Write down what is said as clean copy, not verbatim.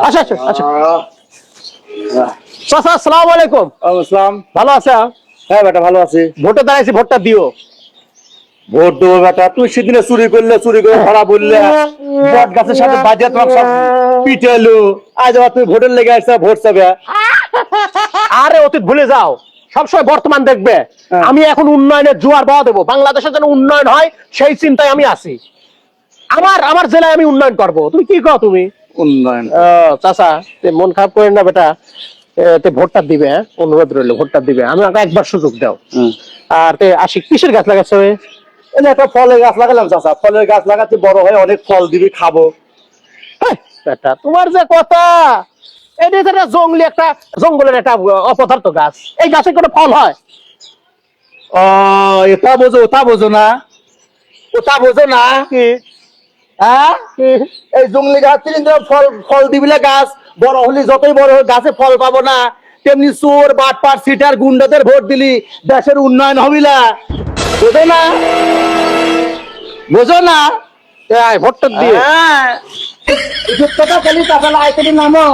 আচ্ছা আচ্ছা আচ্ছা চাচা আসসালামু আলাইকুম। আসসালাম। ভালো আছো? হ্যাঁ বেটা ভালো আছি। ভোটে দাঁড়াইছি, ভোটটা দিও। ভোট দেবো বেটা, তুই সেদিনে চুরি করলে, চুরি করে ধরা বললে, বট গাছের সাথে বাজিয়ে তোমার সব পিটাইলো, আজ আবার তুই ভোটের লেগে আসছে ভোট চাবে। আরে অতীত ভুলে যাও, সবসময় বর্তমান দেখবে। হ্যাঁ। আমি এখন উন্নয়নের জোয়ার বাওয়া দেবো, বাংলাদেশের যেন উন্নয়ন হয় সেই চিন্তায় আমি আছি। আমার আমার জেলায় আমি উন্নয়ন করব। তুমি কি কও তুমি? উন্নয়ন চাচা মন খারাপ করেন না বেটা, ভোটটা দিবে, হ্যাঁ? অনুরোধ রইলো, ভোটটা দিবে। আমি একবার সুযোগ দাও। আর আসি, কিসের গাছ লাগাচ্ছ? এই যে একটা ফলের গাছ লাগালাম চাচা, ফলের গাছ লাগাতে বড় হয় অনেক ফল দিবি, খাবো। বেটা তোমার যে কথা, এটা একটা জঙ্গলি, একটা জঙ্গলের একটা অপদার্থ গাছ। এই গাছে কোনো ফল হয়? এটা বোঝো, ওটা বোঝো না, ওটা বোঝো না। কি হ্যাঁ, এই জঙ্গলি গাছ থেকে ফল ফল দিবিলে গাছ বড় হলি, যতই বড় হয় গাছে ফল পাবো না, তেমনি চোর বাটপার সিটার গুন্ডাদের ভোট দিলি দেশের উন্নয়ন হবিলা। বোঝো না, বোঝো না। ভোটটা দিয়ে হ্যাঁ, টাকা খালি টাকা আইতেলি নামো।